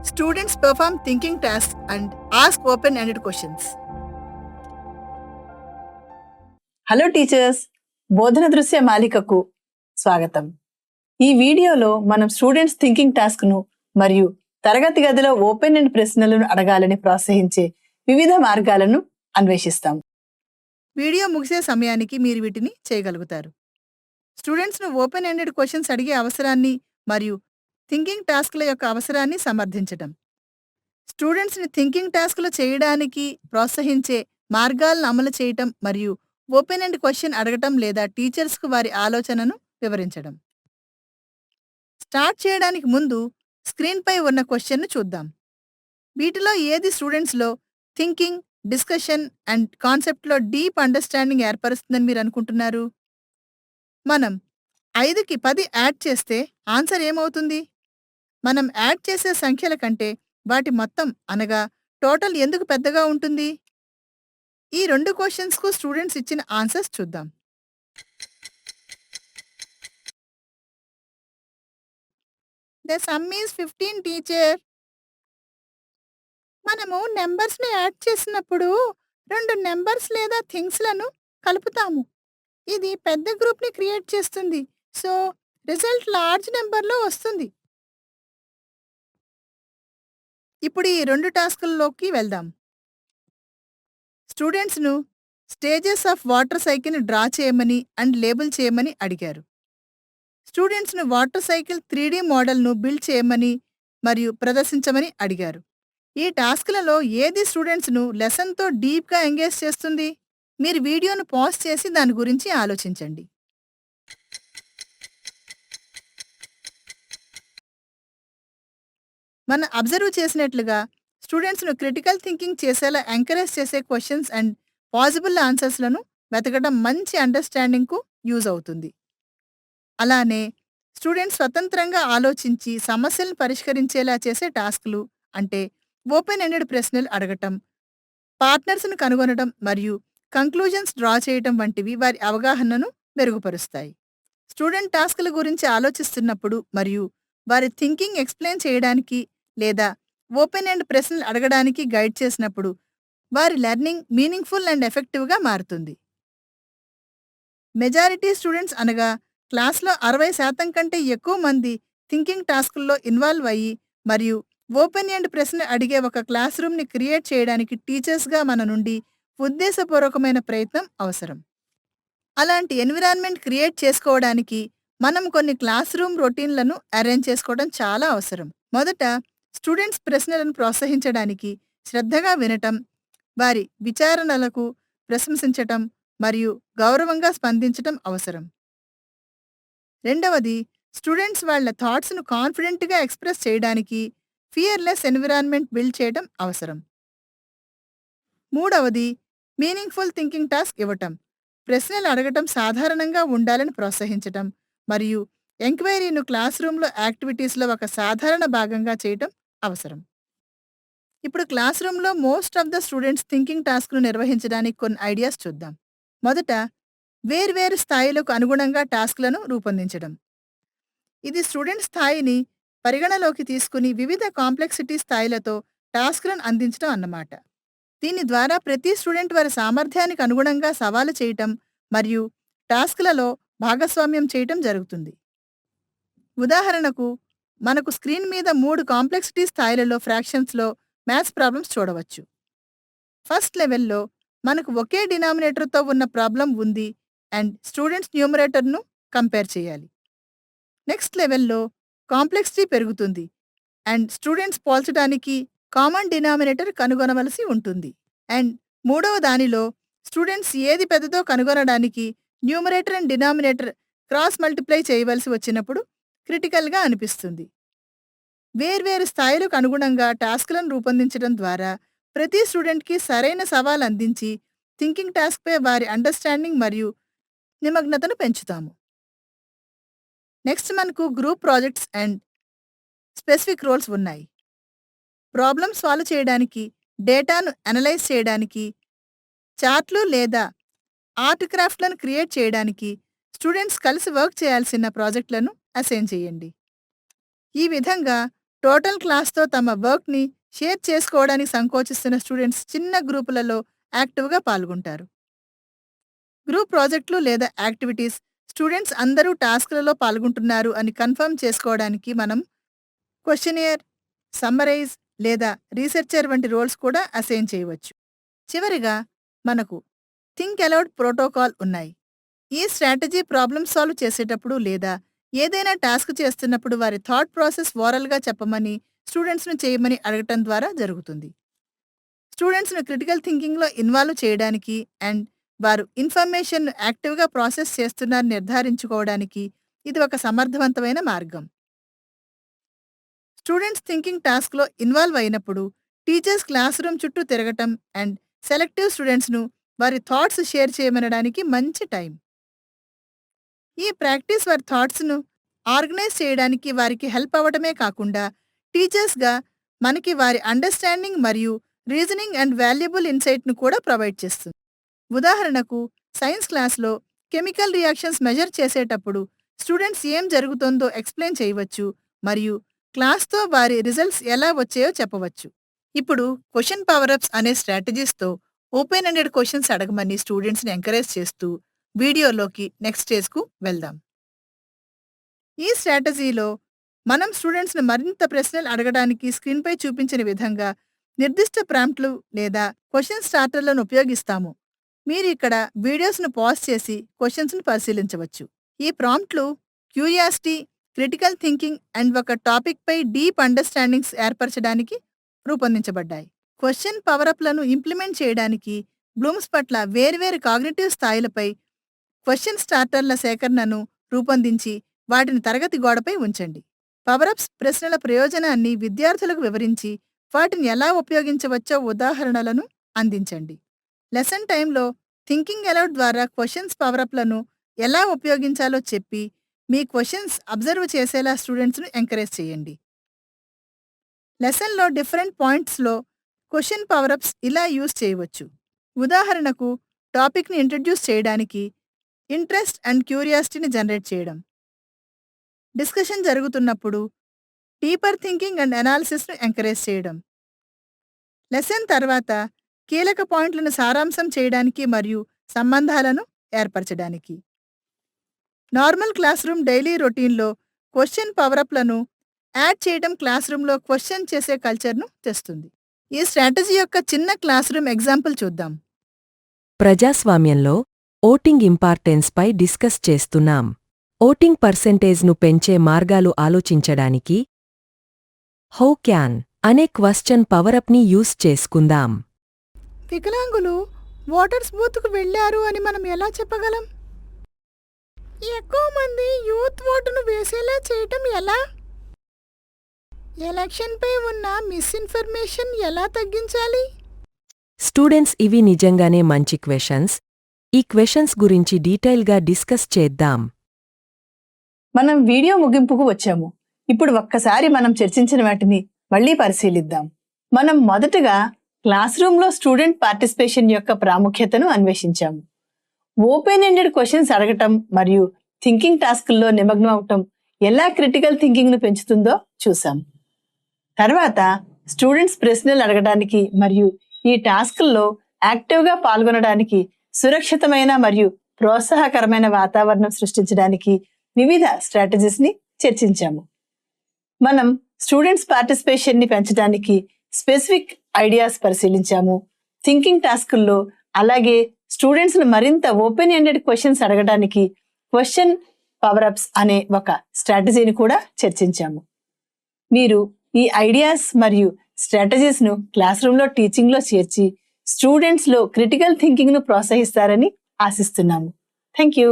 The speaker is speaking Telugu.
Students perform thinking tasks and ask open-ended questions. Hello teachers, బోధన దృశ్య మాలికకు స్వాగతం. ఈ వీడియోలో మనం స్టూడెంట్స్ థింకింగ్ టాస్క్ను మరియు తరగతి గదిలో ఓపెన్ ఎండ్ ప్రశ్నలను అడగాలని ప్రోత్సహించే వివిధ మార్గాలను అన్వేషిస్తాం. వీడియో ముగిసే సమయానికి మీరు వీటిని చేయగలుగుతారు. స్టూడెంట్స్ను ఓపెన్ ఎండెడ్ క్వశ్చన్స్ అడిగే అవసరాన్ని మరియు థింకింగ్ టాస్క్ల యొక్క అవసరాన్ని సమర్థించటం. స్టూడెంట్స్ని థింకింగ్ టాస్క్లు చేయడానికి ప్రోత్సహించే మార్గాలను అమలు చేయటం మరియు ఓపెన్ ఎండ్ క్వశ్చన్ అడగటం లేదా టీచర్స్కు వారి ఆలోచనను వివరించడం. స్టార్ట్ చేయడానికి ముందు స్క్రీన్పై ఉన్న క్వశ్చన్ను చూద్దాం. వీటిలో ఏది స్టూడెంట్స్లో థింకింగ్, డిస్కషన్ అండ్ కాన్సెప్ట్లో డీప్ అండర్స్టాండింగ్ ఏర్పరుస్తుందని మీరు అనుకుంటున్నారు? మనం 5కి 10 యాడ్ చేస్తే ఆన్సర్ ఏమవుతుంది? మనం యాడ్ చేసే సంఖ్యల కంటే వాటి మొత్తం అనగా టోటల్ ఎందుకు పెద్దగా ఉంటుంది? ఈ 2 క్వశ్చన్స్కు స్టూడెంట్స్ ఇచ్చిన ఆన్సర్స్ చూద్దాం. The sum is 15 teacher. మనము నెంబర్స్ని యాడ్ చేసినప్పుడు 2 నెంబర్స్ లేదా థింగ్స్లను కలుపుతాము. ఇది పెద్ద గ్రూప్ని క్రియేట్ చేస్తుంది. సో రిజల్ట్ లార్జ్ నెంబర్లో వస్తుంది. ఇప్పుడు ఈ 2 టాస్కుల్లోకి వెళ్దాం. స్టూడెంట్స్ను స్టేజెస్ ఆఫ్ వాటర్ సైకిల్ని డ్రా చేయమని అండ్ లేబుల్ చేయమని అడిగారు. స్టూడెంట్స్ను వాటర్ సైకిల్ 3D మోడల్ను బిల్డ్ చేయమని మరియు ప్రదర్శించమని అడిగారు. ఈ టాస్క్లలో ఏది స్టూడెంట్స్ను లెసన్తో డీప్గా ఎంగేజ్ చేస్తుంది? మీరు వీడియోను పాజ్ చేసి దాని గురించి ఆలోచించండి. మనం అబ్జర్వ్ చేసినట్లుగా స్టూడెంట్స్ను క్రిటికల్ థింకింగ్ చేసేలా ఎంకరేజ్ చేసే క్వశ్చన్స్ అండ్ పాసిబుల్ ఆన్సర్స్లను వెతకడం మంచి అండర్స్టాండింగ్కు యూజ్ అవుతుంది. అలానే స్టూడెంట్స్ స్వతంత్రంగా ఆలోచించి సమస్యలను పరిష్కరించేలా చేసే టాస్క్లు అంటే ఓపెన్ ఎండెడ్ ప్రశ్నలు అడగటం, పార్ట్నర్స్ను కనుగొనడం మరియు కంక్లూజన్స్ డ్రా చేయటం వంటివి వారి అవగాహనను మెరుగుపరుస్తాయి. స్టూడెంట్ టాస్క్ల గురించి ఆలోచిస్తున్నప్పుడు మరియు వారి థింకింగ్ ఎక్స్ప్లెయిన్ చేయడానికి లేదా ఓపెన్ ఎండ్ ప్రశ్నలు అడగడానికి గైడ్ చేసినప్పుడు వారి లెర్నింగ్ మీనింగ్ఫుల్ అండ్ ఎఫెక్టివ్గా మారుతుంది. మెజారిటీ స్టూడెంట్స్ అనగా క్లాస్లో 60% కంటే ఎక్కువ మంది థింకింగ్ టాస్క్ల్లో ఇన్వాల్వ్ అయ్యి మరియు ఓపెన్ ఎండ్ ప్రశ్న అడిగే ఒక క్లాస్ రూమ్ని క్రియేట్ చేయడానికి టీచర్స్గా మన నుండి ఉద్దేశపూర్వకమైన ప్రయత్నం అవసరం. అలాంటి ఎన్విరాన్మెంట్ క్రియేట్ చేసుకోవడానికి మనం కొన్ని క్లాస్ రూమ్ రొటీన్లను అరేంజ్ చేసుకోవడం చాలా అవసరం. మొదట స్టూడెంట్స్ ప్రశ్నలను ప్రోత్సహించడానికి శ్రద్ధగా వినటం, వారి విచారణలకు ప్రశంసించటం మరియు గౌరవంగా స్పందించటం అవసరం. రెండవది, స్టూడెంట్స్ వాళ్ళ థాట్స్ను కాన్ఫిడెంట్గా ఎక్స్ప్రెస్ చేయడానికి ఫియర్లెస్ ఎన్విరాన్మెంట్ బిల్డ్ చేయడం అవసరం. మూడవది, మీనింగ్ఫుల్ థింకింగ్ టాస్క్ ఇవ్వటం, ప్రశ్నలు అడగటం సాధారణంగా ఉండాలని ప్రోత్సహించటం మరియు ఎంక్వైరీను క్లాస్ రూమ్లో యాక్టివిటీస్లో ఒక సాధారణ భాగంగా చేయటం అవసరం. ఇప్పుడు క్లాస్ రూమ్లో most of the students thinking టాస్క్ను నిర్వహించడానికి కొన్ని ఐడియాస్ చూద్దాం. మొదట, వేర్వేరు స్థాయిలకు అనుగుణంగా టాస్క్లను రూపొందించడం. ఇది స్టూడెంట్ స్థాయిని పరిగణలోకి తీసుకుని వివిధ కాంప్లెక్సిటీ స్థాయిలతో టాస్క్లను అందించడం అన్నమాట. దీని ద్వారా ప్రతి స్టూడెంట్ వారి సామర్థ్యానికి అనుగుణంగా సవాలు చేయటం మరియు టాస్క్లలో భాగస్వామ్యం చేయటం జరుగుతుంది. ఉదాహరణకు, మనకు స్క్రీన్ మీద 3 కాంప్లెక్సిటీ స్థాయిలలో ఫ్రాక్షన్స్లో మ్యాథ్స్ ప్రాబ్లమ్స్ చూడవచ్చు. ఫస్ట్ లెవెల్లో మనకు ఒకే డినామినేటర్తో ఉన్న ప్రాబ్లం ఉంది అండ్ స్టూడెంట్స్ న్యూమరేటర్ను కంపేర్ చేయాలి. నెక్స్ట్ లెవెల్లో కాంప్లెక్సిటీ పెరుగుతుంది అండ్ స్టూడెంట్స్ పోల్చడానికి కామన్ డినామినేటర్ కనుగొనవలసి ఉంటుంది. అండ్ మూడవ దానిలో స్టూడెంట్స్ ఏది పెద్దదో కనుగొనడానికి numerator and denominator cross multiply చేయవలసి వచ్చినప్పుడు క్రిటికల్గా అనిపిస్తుంది. వేర్వేరు స్థాయిలకు అనుగుణంగా టాస్క్లను రూపొందించడం ద్వారా ప్రతి స్టూడెంట్కి సరైన సవాల్ అందించి థింకింగ్ టాస్క్పై వారి అండర్స్టాండింగ్ మరియు నిమగ్నతను పెంచుతాము. నెక్స్ట్ మనకు group projects and specific roles ఉన్నాయి. ప్రాబ్లమ్ సాల్వ్ చేయడానికి, డేటాను అనలైజ్ చేయడానికి, చార్ట్లు లేదా ఆర్ట్ క్రాఫ్ట్లను క్రియేట్ చేయడానికి స్టూడెంట్స్ కలిసి వర్క్ చేయాల్సిన ప్రాజెక్టులను అసైన్ చేయండి. ఈ విధంగా టోటల్ క్లాస్తో తమ వర్క్ని షేర్ చేసుకోవడానికి సంకోచిస్తున్న స్టూడెంట్స్ చిన్న గ్రూపులలో యాక్టివ్గా పాల్గొంటారు. గ్రూప్ ప్రాజెక్టులు లేదా యాక్టివిటీస్ స్టూడెంట్స్ అందరూ టాస్క్లలో పాల్గొంటున్నారు అని కన్ఫర్మ్ చేసుకోవడానికి మనం క్వశ్చనియర్, సమ్మరైజ్ లేదా రీసెర్చర్ వంటి రోల్స్ కూడా అసైన్ చేయవచ్చు. చివరిగా మనకు థింక్ అలౌడ్ ప్రోటోకాల్ ఉన్నాయి. ఈ స్ట్రాటజీ ప్రాబ్లమ్ సాల్వ్ చేసేటప్పుడు లేదా ఏదైనా టాస్క్ చేస్తున్నప్పుడు వారి థాట్ ప్రాసెస్ ఓరల్గా చెప్పమని స్టూడెంట్స్ను చేయమని అడగటం ద్వారా జరుగుతుంది. స్టూడెంట్స్ను క్రిటికల్ థింకింగ్లో ఇన్వాల్వ్ చేయడానికి అండ్ వారు ఇన్ఫర్మేషన్ను యాక్టివ్గా ప్రాసెస్ చేస్తున్నారని నిర్ధారించుకోవడానికి ఇది ఒక సమర్థవంతమైన మార్గం. స్టూడెంట్స్ థింకింగ్ టాస్క్లో ఇన్వాల్వ్ అయినప్పుడు టీచర్స్ క్లాస్ రూమ్ చుట్టూ తిరగటం అండ్ సెలెక్టివ్ స్టూడెంట్స్ను వారి థాట్స్ షేర్ చేయమనడానికి మంచి టైం. ఈ ప్రాక్టీస్ వారి థాట్స్ను ఆర్గనైజ్ చేయడానికి వారికి హెల్ప్ అవ్వడమే కాకుండా టీచర్స్గా మనకి వారి అండర్స్టాండింగ్ మరియు రీజనింగ్ అండ్ వాల్యుబుల్ ఇన్సైట్ను కూడా ప్రొవైడ్ చేస్తుంది. ఉదాహరణకు సైన్స్ క్లాస్లో కెమికల్ రియాక్షన్స్ మెజర్ చేసేటప్పుడు స్టూడెంట్స్ ఏం జరుగుతుందో ఎక్స్ప్లెయిన్ చేయవచ్చు మరియు క్లాస్తో వారి రిజల్ట్స్ ఎలా వచ్చాయో చెప్పవచ్చు. ఇప్పుడు క్వశ్చన్ పవర్అప్స్ అనే స్ట్రాటజీస్తో ఓపెన్ ఎండెడ్ క్వశ్చన్స్ అడగమని స్టూడెంట్స్ని ఎంకరేజ్ చేస్తూ వీడియోలోకి నెక్స్ట్ స్టేజ్కు వెళ్దాం. ఈ స్ట్రాటజీలో మనం స్టూడెంట్స్ను మరింత ప్రశ్నలు అడగడానికి స్క్రీన్పై చూపించిన విధంగా నిర్దిష్ట ప్రాంప్ట్లు లేదా క్వశ్చన్ స్టార్టర్లను ఉపయోగిస్తాము. మీరు ఇక్కడ వీడియోస్ను పాజ్ చేసి క్వశ్చన్స్ను పరిశీలించవచ్చు. ఈ ప్రాంప్ట్లు క్యూరియాసిటీ, క్రిటికల్ థింకింగ్ అండ్ ఒక టాపిక్పై డీప్ అండర్స్టాండింగ్స్ ఏర్పరచడానికి రూపొందించబడ్డాయి. క్వశ్చన్ పవర్అప్లను ఇంప్లిమెంట్ చేయడానికి బ్లూమ్స్ పట్ల వేర్వేరు కాగ్నిటివ్ స్థాయిలపై క్వశ్చన్ స్టార్టర్ల సేకరణను రూపొందించి వాటిని తరగతి గోడపై ఉంచండి. పవర్అప్స్ ప్రశ్నల ప్రయోజనాన్ని విద్యార్థులకు వివరించి వాటిని ఎలా ఉపయోగించవచ్చో ఉదాహరణలను అందించండి. లెసన్ టైంలో థింకింగ్ అలౌడ్ ద్వారా క్వశ్చన్స్ పవర్అప్లను ఎలా ఉపయోగించాలో చెప్పి మీ క్వశ్చన్స్ అబ్జర్వ్ చేసేలా స్టూడెంట్స్ను ఎంకరేజ్ చేయండి. లెసన్లో డిఫరెంట్ పాయింట్స్లో క్వశ్చన్ పవర్అప్స్ ఇలా యూజ్ చేయవచ్చు. ఉదాహరణకు టాపిక్ని ఇంట్రడ్యూస్ చేయడానికి ఇంట్రెస్ట్ అండ్ క్యూరియాసిటీని జనరేట్ చేయడం, డిస్కషన్ జరుగుతున్నప్పుడు డీపర్ థింకింగ్ అండ్ అనాలిసిస్ను ఎంకరేజ్ చేయడం, లెసన్ తర్వాత కీలక పాయింట్లను సారాంశం చేయడానికి మరియు సంబంధాలను ఏర్పరచడానికి. నార్మల్ క్లాస్ రూమ్ డైలీ రొటీన్లో క్వశ్చన్ పవర్అప్లను యాడ్ చేయడం క్లాస్ రూమ్లో క్వశ్చన్ చేసే కల్చర్ను తెస్తుంది. ఈ స్ట్రాటజీ యొక్క చిన్న క్లాస్ రూమ్ ఎగ్జాంపుల్ చూద్దాం. ప్రజాస్వామ్యంలో ఓటింగ్ ఇంపార్టెన్స్పై డిస్కస్ చేస్తున్నాం. ఓటింగ్ పర్సెంటేజ్ను పెంచే మార్గాలు ఆలోచించడానికి హౌ క్యాన్ అనే క్వశ్చన్ పవర్అప్ని యూజ్ చేసుకుందాం. వికలాంగులు ఓటర్స్ బూత్కు వెళ్లారు అని మనం ఎలా చెప్పగలం? ఎక్కువ మంది యూత్ ఓటును వేసేలా చేయటం ఎలా? ఎలక్షన్పై ఉన్న మిస్ఇన్ఫర్మేషన్ ఎలా తగ్గించాలి? స్టూడెంట్స్, ఇవి నిజంగానే మంచి క్వెషన్స్. ఈ క్వెషన్స్ గురించి డీటెయిల్గా డిస్కస్ చేద్దాం. మనం వీడియో ముగింపుకు వచ్చాము. ఇప్పుడు ఒక్కసారి మనం చర్చించిన వాటిని మళ్ళీ పరిశీలిద్దాం. మనం మొదటగా క్లాస్ రూమ్లో స్టూడెంట్ పార్టిసిపేషన్ యొక్క ప్రాముఖ్యతను అన్వేషించాము. ఓపెన్ ఎండెడ్ క్వశ్చన్స్ అడగటం మరియు థింకింగ్ టాస్క్ల్లో నిమగ్నం అవటం ఎలా క్రిటికల్ థింకింగ్ను పెంచుతుందో చూసాం. తర్వాత స్టూడెంట్స్ ప్రశ్నలు అడగడానికి మరియు ఈ టాస్క్ల్లో యాక్టివ్గా పాల్గొనడానికి సురక్షితమైన మరియు ప్రోత్సాహకరమైన వాతావరణం సృష్టించడానికి వివిధ స్ట్రాటజీస్ని చర్చించాము. మనం స్టూడెంట్స్ పార్టిసిపేషన్ని పెంచడానికి స్పెసిఫిక్ ఐడియాస్ పరిశీలించాము. థింకింగ్ టాస్కుల్లో అలాగే స్టూడెంట్స్ను మరింత ఓపెన్ ఎండెడ్ క్వశ్చన్స్ అడగడానికి క్వశ్చన్ పవర్అప్స్ అనే ఒక స్ట్రాటజీని కూడా చర్చించాము. మీరు ఈ ఐడియాస్ మరియు స్ట్రాటజీస్ను క్లాస్ రూమ్లో టీచింగ్లో చేర్చి స్టూడెంట్స్లో క్రిటికల్ థింకింగ్ను ప్రోత్సహిస్తారని ఆశిస్తున్నాము. Thank you.